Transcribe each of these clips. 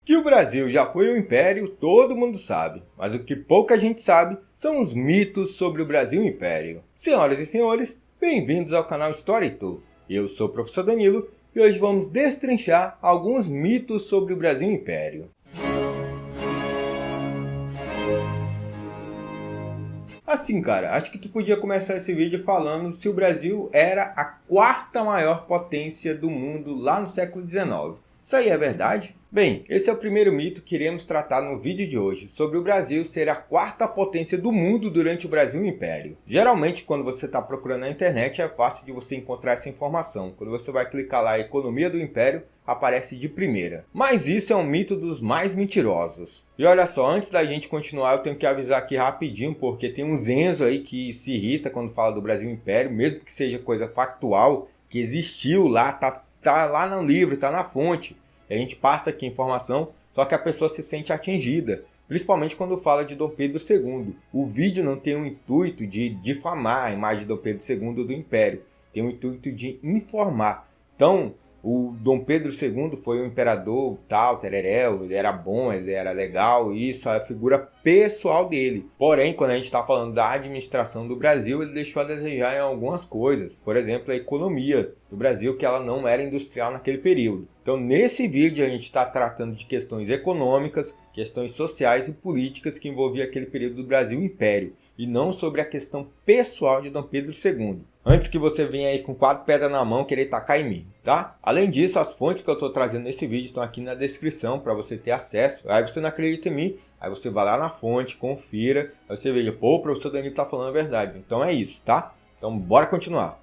Que o Brasil já foi um império, todo mundo sabe, mas o que pouca gente sabe são os mitos sobre o Brasil Império. Senhoras e senhores, bem-vindos ao canal Story Tour. Eu sou o professor Danilo e hoje vamos destrinchar alguns mitos sobre o Brasil Império. Assim, cara, acho que tu podia começar esse vídeo falando se o Brasil era a quarta maior potência do mundo lá no século XIX. Isso aí é verdade? Bem, esse é o primeiro mito que iremos tratar no vídeo de hoje, sobre o Brasil ser a quarta potência do mundo durante o Brasil Império. Geralmente, quando você está procurando na internet, é fácil de você encontrar essa informação. Quando você vai clicar lá, Economia do Império, aparece de primeira. Mas isso é um mito dos mais mentirosos. E olha só, antes da gente continuar, eu tenho que avisar aqui rapidinho, porque tem um Zenzo aí que se irrita quando fala do Brasil Império, mesmo que seja coisa factual, que existiu lá, tá lá no livro, tá na fonte. E a gente passa aqui a informação, só que a pessoa se sente atingida. Principalmente quando fala de Dom Pedro II. O vídeo não tem o intuito de difamar a imagem de Dom Pedro II do Império. Tem o intuito de informar. Então, o Dom Pedro II foi um imperador tal, tereréu, ele era bom, ele era legal, isso é a figura pessoal dele. Porém, quando a gente está falando da administração do Brasil, ele deixou a desejar em algumas coisas. Por exemplo, a economia do Brasil, que ela não era industrial naquele período. Então, nesse vídeo, a gente está tratando de questões econômicas, questões sociais e políticas que envolviam aquele período do Brasil Império, e não sobre a questão pessoal de Dom Pedro II. Antes que você venha aí com 4 pedras na mão querer tacar em mim, tá? Além disso, as fontes que eu estou trazendo nesse vídeo estão aqui na descrição para você ter acesso. Aí você não acredita em mim, aí você vai lá na fonte, confira, aí você veja, pô, o professor Danilo está falando a verdade. Então é isso, tá? Então bora continuar.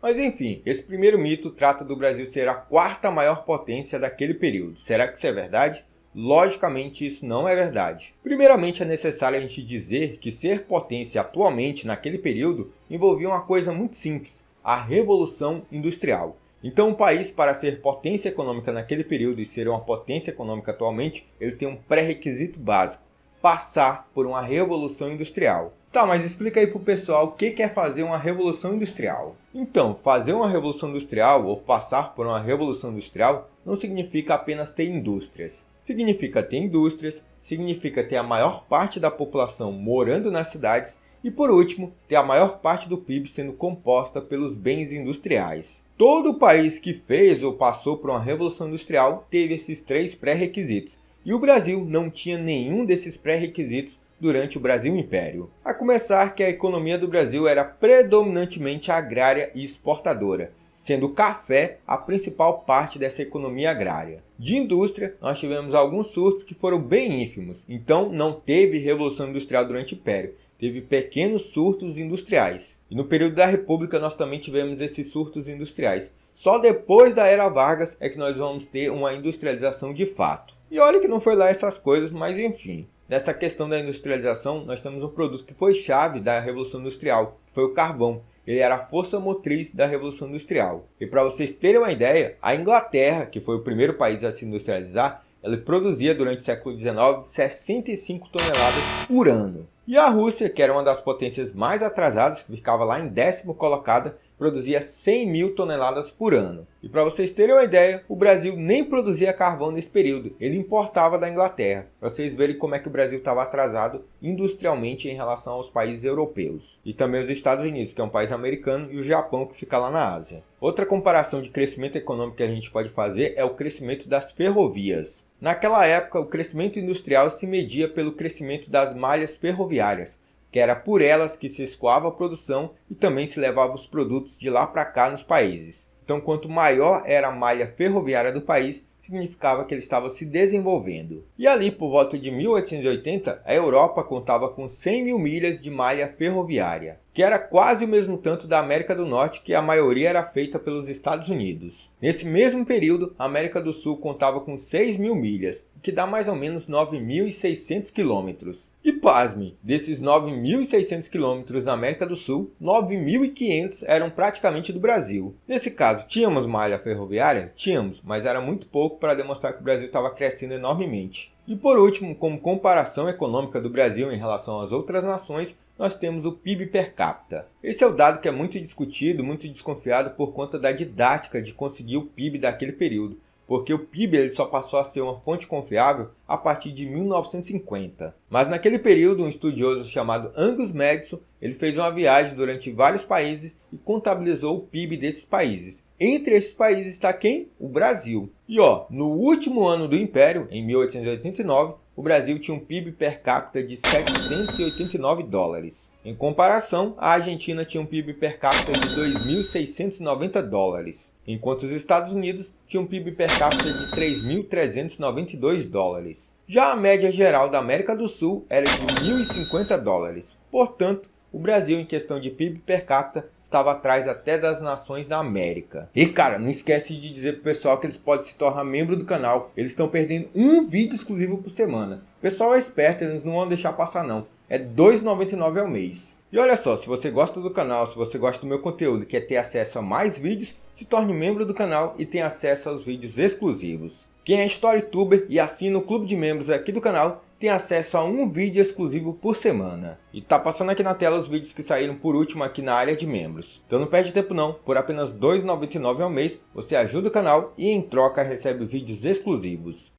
Mas enfim, esse primeiro mito trata do Brasil ser a quarta maior potência daquele período. Será que isso é verdade? Logicamente, isso não é verdade. Primeiramente, é necessário a gente dizer que ser potência atualmente naquele período envolvia uma coisa muito simples, a Revolução Industrial. Então, um país, para ser potência econômica naquele período e ser uma potência econômica atualmente, ele tem um pré-requisito básico, passar por uma Revolução Industrial. Tá, mas explica aí pro pessoal o que é fazer uma Revolução Industrial. Então, fazer uma Revolução Industrial ou passar por uma Revolução Industrial não significa apenas ter indústrias. Significa ter indústrias, significa ter a maior parte da população morando nas cidades e, por último, ter a maior parte do PIB sendo composta pelos bens industriais. Todo país que fez ou passou por uma Revolução Industrial teve esses 3 pré-requisitos. E o Brasil não tinha nenhum desses pré-requisitos durante o Brasil Império. A começar que a economia do Brasil era predominantemente agrária e exportadora, sendo o café a principal parte dessa economia agrária. De indústria, nós tivemos alguns surtos que foram bem ínfimos, então não teve revolução industrial durante o Império, teve pequenos surtos industriais. E no período da República nós também tivemos esses surtos industriais. Só depois da Era Vargas é que nós vamos ter uma industrialização de fato. E olha que não foi lá essas coisas, mas enfim. Nessa questão da industrialização, nós temos um produto que foi chave da Revolução Industrial, que foi o carvão. Ele era a força motriz da Revolução Industrial. E para vocês terem uma ideia, a Inglaterra, que foi o primeiro país a se industrializar, ela produzia durante o século XIX 65 toneladas por ano. E a Rússia, que era uma das potências mais atrasadas, que ficava lá em 10º colocada, produzia 100 mil toneladas por ano. E para vocês terem uma ideia, o Brasil nem produzia carvão nesse período, ele importava da Inglaterra. Para vocês verem como é que o Brasil estava atrasado industrialmente em relação aos países europeus. E também os Estados Unidos, que é um país americano, e o Japão, que fica lá na Ásia. Outra comparação de crescimento econômico que a gente pode fazer é o crescimento das ferrovias. Naquela época, o crescimento industrial se media pelo crescimento das malhas ferroviárias, que era por elas que se escoava a produção e também se levava os produtos de lá para cá nos países. Então, quanto maior era a malha ferroviária do país, significava que ele estava se desenvolvendo. E ali, por volta de 1880, a Europa contava com 100 mil milhas de malha ferroviária, que era quase o mesmo tanto da América do Norte, que a maioria era feita pelos Estados Unidos. Nesse mesmo período, a América do Sul contava com 6 mil milhas, o que dá mais ou menos 9.600 quilômetros. E pasme, desses 9.600 quilômetros na América do Sul, 9.500 eram praticamente do Brasil. Nesse caso, tínhamos malha ferroviária? Tínhamos, mas era muito pouco para demonstrar que o Brasil estava crescendo enormemente. E por último, como comparação econômica do Brasil em relação às outras nações, nós temos o PIB per capita. Esse é o dado que é muito discutido, muito desconfiado por conta da didática de conseguir o PIB daquele período. porque o PIB ele só passou a ser uma fonte confiável a partir de 1950. Mas naquele período, um estudioso chamado Angus Madison, ele fez uma viagem durante vários países e contabilizou o PIB desses países. Entre esses países está quem? O Brasil. E no último ano do Império, em 1889, o Brasil tinha um PIB per capita de 789 dólares. Em comparação, a Argentina tinha um PIB per capita de 2.690 dólares, enquanto os Estados Unidos tinham um PIB per capita de 3.392 dólares. Já a média geral da América do Sul era de 1.050 dólares. Portanto, o Brasil, em questão de PIB per capita, estava atrás até das nações da América. E cara, não esquece de dizer pro pessoal que eles podem se tornar membro do canal. Eles estão perdendo um vídeo exclusivo por semana. O pessoal é esperto, eles não vão deixar passar não. É R$ 2,99 ao mês. E olha só, se você gosta do canal, se você gosta do meu conteúdo e quer ter acesso a mais vídeos, se torne membro do canal e tenha acesso aos vídeos exclusivos. Quem é StoryTuber e assina o clube de membros aqui do canal, tem acesso a um vídeo exclusivo por semana. E tá passando aqui na tela os vídeos que saíram por último aqui na área de membros. Então não perde tempo não, por apenas R$ 2,99 ao mês, você ajuda o canal e em troca recebe vídeos exclusivos.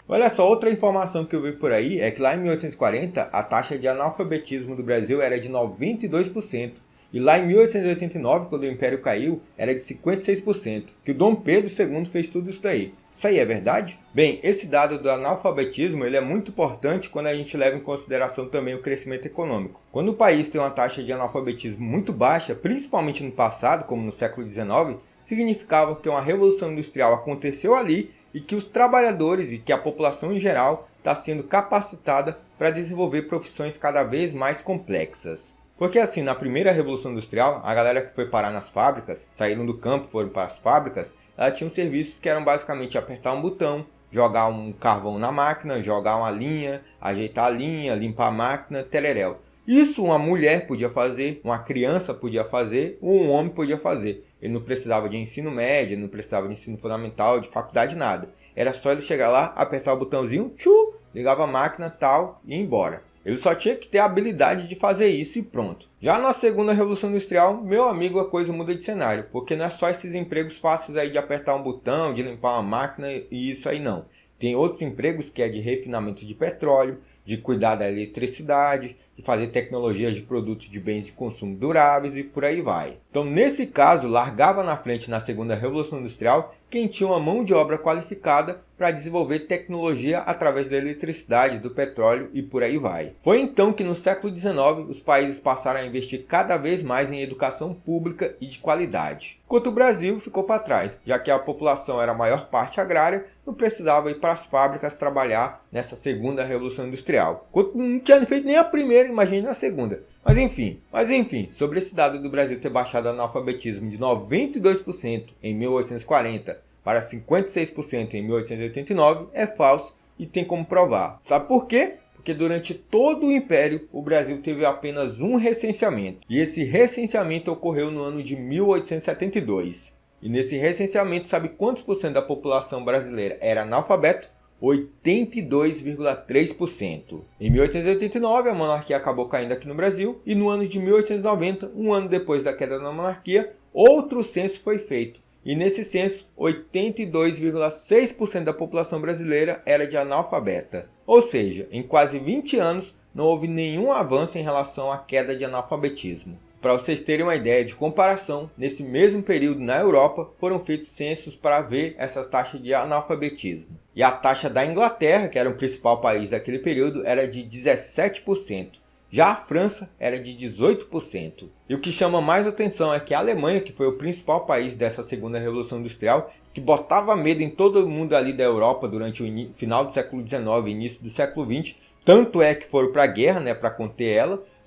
Olha só, outra informação que eu vi por aí é que lá em 1840 a taxa de analfabetismo do Brasil era de 92%. E lá em 1889, quando o Império caiu, era de 56%, que o Dom Pedro II fez tudo isso daí. Isso aí é verdade? Bem, esse dado do analfabetismo ele é muito importante quando a gente leva em consideração também o crescimento econômico. Quando o país tem uma taxa de analfabetismo muito baixa, principalmente no passado, como no século XIX, significava que uma revolução industrial aconteceu ali e que os trabalhadores e que a população em geral está sendo capacitada para desenvolver profissões cada vez mais complexas. Porque assim, na primeira Revolução Industrial, a galera que foi parar nas fábricas, saíram do campo e foram para as fábricas, ela tinha serviços que eram basicamente apertar um botão, jogar um carvão na máquina, jogar uma linha, ajeitar a linha, limpar a máquina, tereréu. Isso uma mulher podia fazer, uma criança podia fazer, ou um homem podia fazer. Ele não precisava de ensino médio, não precisava de ensino fundamental, de faculdade, nada. Era só ele chegar lá, apertar o botãozinho, ligava a máquina, tal, e ir embora. Ele só tinha que ter a habilidade de fazer isso e pronto. Já na segunda Revolução Industrial, meu amigo, a coisa muda de cenário. Porque não é só esses empregos fáceis aí de apertar um botão, de limpar uma máquina e isso aí não. Tem outros empregos que é de refinamento de petróleo, de cuidar da eletricidade, de fazer tecnologias de produtos de bens de consumo duráveis e por aí vai. Então nesse caso, largava na frente na segunda Revolução Industrial quem tinha uma mão de obra qualificada para desenvolver tecnologia através da eletricidade, do petróleo e por aí vai. Foi então que no século XIX os países passaram a investir cada vez mais em educação pública e de qualidade. Enquanto o Brasil ficou para trás, já que a população era a maior parte agrária, não precisava ir para as fábricas trabalhar nessa segunda Revolução Industrial. Enquanto não tinha feito nem a primeira, imagina a segunda. Mas enfim, sobre esse dado do Brasil ter baixado o analfabetismo de 92% em 1840 para 56% em 1889 é falso e tem como provar. Sabe por quê? Porque durante todo o Império o Brasil teve apenas um recenseamento. E esse recenseamento ocorreu no ano de 1872. E nesse recenseamento, sabe quantos por cento da população brasileira era analfabeto? 82,3%. Em 1889, a monarquia acabou caindo aqui no Brasil e no ano de 1890, um ano depois da queda da monarquia, outro censo foi feito. E nesse censo, 82,6% da população brasileira era de analfabeta. Ou seja, em quase 20 anos, não houve nenhum avanço em relação à queda de analfabetismo. Para vocês terem uma ideia de comparação, nesse mesmo período na Europa foram feitos censos para ver essas taxas de analfabetismo. E a taxa da Inglaterra, que era o principal país daquele período, era de 17%. Já a França era de 18%. E o que chama mais atenção é que a Alemanha, que foi o principal país dessa segunda Revolução Industrial, que botava medo em todo mundo ali da Europa durante o final do século XIX e início do século XX, tanto é que foram para a guerra, para conter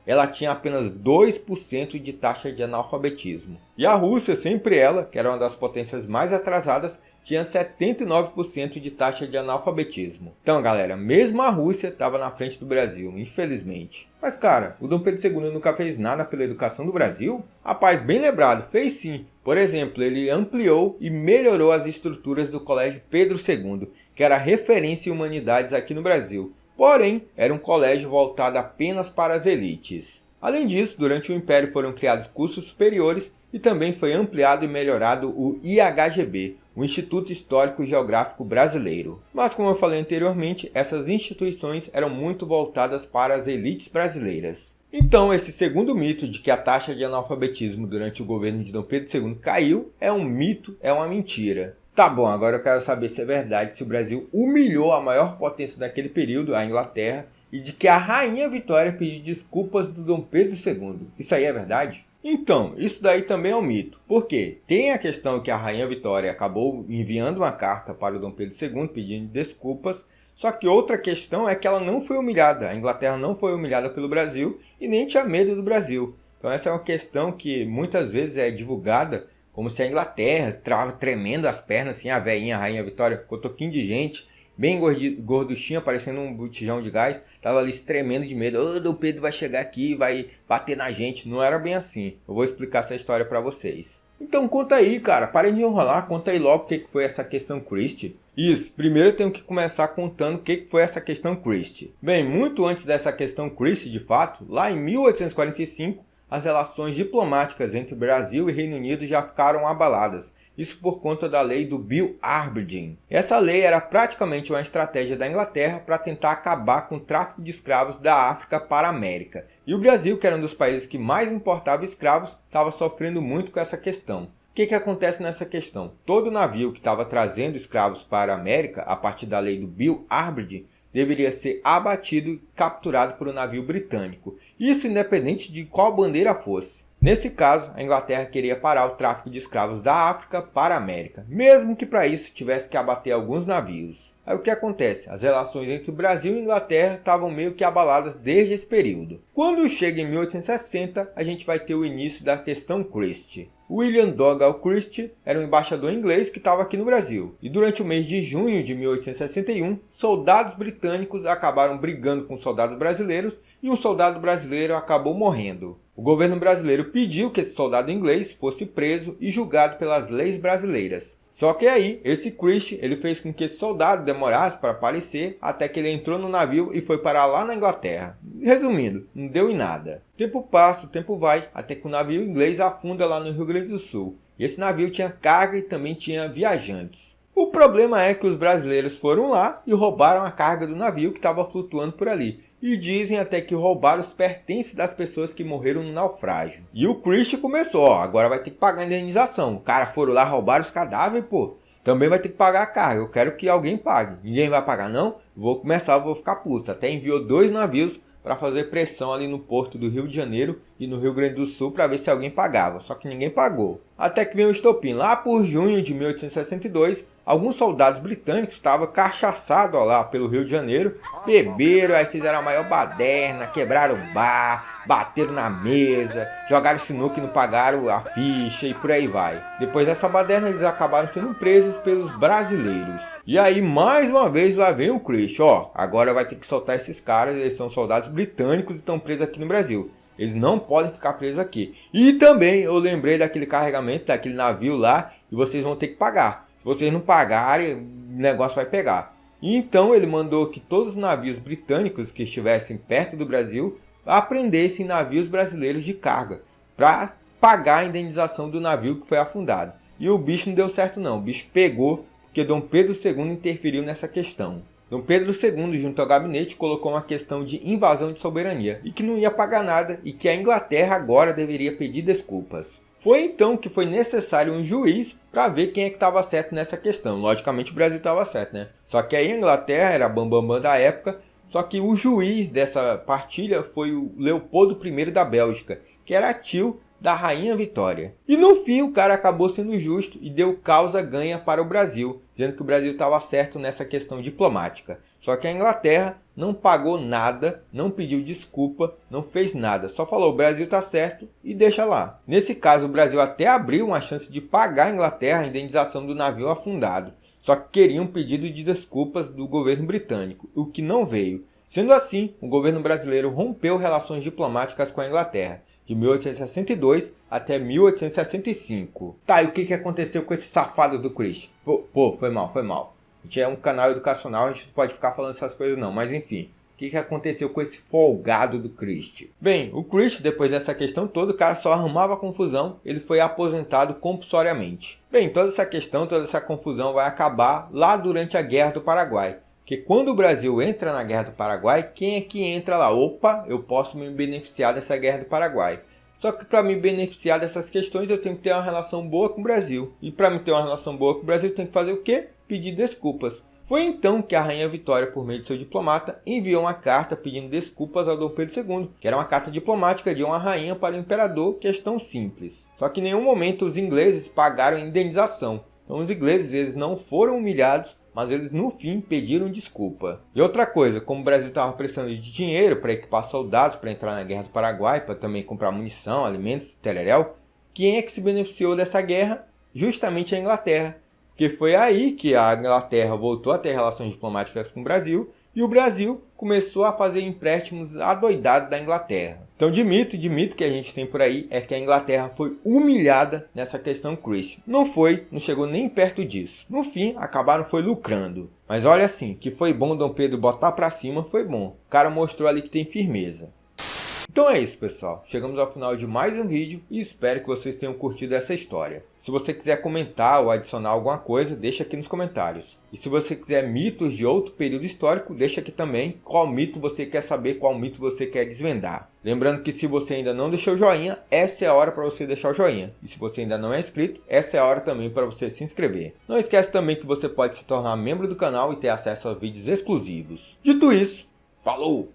ela tinha apenas 2% de taxa de analfabetismo. E a Rússia, sempre ela, que era uma das potências mais atrasadas, tinha 79% de taxa de analfabetismo. Então galera, mesmo a Rússia estava na frente do Brasil, infelizmente. Mas cara, o Dom Pedro II nunca fez nada pela educação do Brasil? Rapaz, bem lembrado, fez sim. Por exemplo, ele ampliou e melhorou as estruturas do Colégio Pedro II, que era referência em humanidades aqui no Brasil. Porém, era um colégio voltado apenas para as elites. Além disso, durante o Império foram criados cursos superiores e também foi ampliado e melhorado o IHGB, o Instituto Histórico e Geográfico Brasileiro. Mas como eu falei anteriormente, essas instituições eram muito voltadas para as elites brasileiras. Então, esse segundo mito de que a taxa de analfabetismo durante o governo de Dom Pedro II caiu é um mito, é uma mentira. Tá bom, agora eu quero saber se é verdade, se o Brasil humilhou a maior potência daquele período, a Inglaterra, e de que a Rainha Vitória pediu desculpas do Dom Pedro II. Isso aí é verdade? Então, isso daí também é um mito. Por quê? Tem a questão que a Rainha Vitória acabou enviando uma carta para o Dom Pedro II pedindo desculpas, só que outra questão é que ela não foi humilhada. A Inglaterra não foi humilhada pelo Brasil e nem tinha medo do Brasil. Então essa é uma questão que muitas vezes é divulgada como se a Inglaterra estava tremendo as pernas, assim, a velhinha, a Rainha Vitória, com um toquinho de gente, bem gorduchinha, parecendo um botijão de gás, estava ali se tremendo de medo. Ô, Dom Pedro vai chegar aqui, vai bater na gente. Não era bem assim. Eu vou explicar essa história para vocês. Então conta aí, cara, parem de enrolar, conta aí logo o que foi essa questão Christie. Isso, primeiro eu tenho que começar contando o que foi essa questão Christie. Bem, muito antes dessa questão Christie, de fato, lá em 1845, as relações diplomáticas entre Brasil e Reino Unido já ficaram abaladas. Isso por conta da lei do Bill Aberdeen. Essa lei era praticamente uma estratégia da Inglaterra para tentar acabar com o tráfico de escravos da África para a América. E o Brasil, que era um dos países que mais importava escravos, estava sofrendo muito com essa questão. O que acontece nessa questão? Todo navio que estava trazendo escravos para a América, a partir da lei do Bill Aberdeen, deveria ser abatido e capturado por um navio britânico. Isso independente de qual bandeira fosse. Nesse caso, a Inglaterra queria parar o tráfico de escravos da África para a América, mesmo que para isso tivesse que abater alguns navios. Aí o que acontece? As relações entre o Brasil e a Inglaterra estavam meio que abaladas desde esse período. Quando chega em 1860, a gente vai ter o início da questão Christie. William Dougal Christie era um embaixador inglês que estava aqui no Brasil. E durante o mês de junho de 1861, soldados britânicos acabaram brigando com soldados brasileiros e um soldado brasileiro acabou morrendo. O governo brasileiro pediu que esse soldado inglês fosse preso e julgado pelas leis brasileiras. Só que aí, esse Christie, ele fez com que esse soldado demorasse para aparecer até que ele entrou no navio e foi parar lá na Inglaterra. Resumindo, não deu em nada. O tempo passa, o tempo vai, até que o navio inglês afunda lá no Rio Grande do Sul. E esse navio tinha carga e também tinha viajantes. O problema é que os brasileiros foram lá e roubaram a carga do navio que estava flutuando por ali. E dizem até que roubaram os pertences das pessoas que morreram no naufrágio. E o Christie começou, ó, agora vai ter que pagar a indenização. O cara foram lá, roubaram os cadáveres, pô. Também vai ter que pagar a carga, eu quero que alguém pague. Ninguém vai pagar não? Vou ficar puto. Até enviou 2 navios para fazer pressão ali no porto do Rio de Janeiro e no Rio Grande do Sul para ver se alguém pagava. Só que ninguém pagou. Até que veio o estopim. Lá por junho de 1862, alguns soldados britânicos estavam cachaçados lá pelo Rio de Janeiro, beberam, aí fizeram a maior baderna, quebraram o bar, bateram na mesa, jogaram sinuca e não pagaram a ficha e por aí vai. Depois dessa baderna eles acabaram sendo presos pelos brasileiros. E aí mais uma vez lá vem o Christie, ó, agora vai ter que soltar esses caras, eles são soldados britânicos e estão presos aqui no Brasil. Eles não podem ficar presos aqui. E também eu lembrei daquele carregamento, daquele navio lá, e vocês vão ter que pagar. Se vocês não pagarem, o negócio vai pegar. E então ele mandou que todos os navios britânicos que estivessem perto do Brasil apreendessem navios brasileiros de carga para pagar a indenização do navio que foi afundado. E o bicho não deu certo não, o bicho pegou porque Dom Pedro II interferiu nessa questão. Dom Pedro II, junto ao gabinete, colocou uma questão de invasão de soberania e que não ia pagar nada e que a Inglaterra agora deveria pedir desculpas. Foi então que foi necessário um juiz para ver quem é que estava certo nessa questão. Logicamente o Brasil estava certo, né? Só que aí a Inglaterra era a bambambam da época, só que o juiz dessa partilha foi o Leopoldo I da Bélgica, que era tio da Rainha Vitória. E no fim o cara acabou sendo justo e deu causa ganha para o Brasil, dizendo que o Brasil estava certo nessa questão diplomática. Só que a Inglaterra não pagou nada, não pediu desculpa, não fez nada. Só falou, o Brasil está certo e deixa lá. Nesse caso, o Brasil até abriu uma chance de pagar à Inglaterra a indenização do navio afundado. Só que queria um pedido de desculpas do governo britânico, o que não veio. Sendo assim, o governo brasileiro rompeu relações diplomáticas com a Inglaterra, de 1862 até 1865. Tá, e o que aconteceu com esse safado do Christie? Pô, foi mal. A gente é um canal educacional, a gente não pode ficar falando essas coisas não, mas enfim. O que aconteceu com esse folgado do Christie? Bem, o Christie, depois dessa questão toda, o cara só arrumava confusão, ele foi aposentado compulsoriamente. Bem, toda essa questão, toda essa confusão vai acabar lá durante a Guerra do Paraguai. Porque quando o Brasil entra na Guerra do Paraguai, quem é que entra lá? Opa, eu posso me beneficiar dessa Guerra do Paraguai. Só que para me beneficiar dessas questões eu tenho que ter uma relação boa com o Brasil. E para me ter uma relação boa com o Brasil eu tenho que fazer o quê? Pedir desculpas. Foi então que a Rainha Vitória, por meio de seu diplomata, enviou uma carta pedindo desculpas ao Dom Pedro II, que era uma carta diplomática de uma rainha para o imperador, questão simples. Só que em nenhum momento os ingleses pagaram indenização. Então os ingleses eles não foram humilhados, mas eles no fim pediram desculpa. E outra coisa, como o Brasil estava precisando de dinheiro para equipar soldados para entrar na Guerra do Paraguai, para também comprar munição, alimentos, tereréu, quem é que se beneficiou dessa guerra? Justamente a Inglaterra. Porque foi aí que a Inglaterra voltou a ter relações diplomáticas com o Brasil e o Brasil começou a fazer empréstimos adoidados da Inglaterra. Então de mito que a gente tem por aí é que a Inglaterra foi humilhada nessa questão Christie. Não chegou nem perto disso. No fim, acabaram foi lucrando. Mas olha assim, que foi bom Dom Pedro botar pra cima, foi bom. O cara mostrou ali que tem firmeza. Então é isso, pessoal. Chegamos ao final de mais um vídeo e espero que vocês tenham curtido essa história. Se você quiser comentar ou adicionar alguma coisa, deixa aqui nos comentários. E se você quiser mitos de outro período histórico, deixa aqui também qual mito você quer saber, qual mito você quer desvendar. Lembrando que se você ainda não deixou o joinha, essa é a hora para você deixar o joinha. E se você ainda não é inscrito, essa é a hora também para você se inscrever. Não esquece também que você pode se tornar membro do canal e ter acesso a vídeos exclusivos. Dito isso, falou!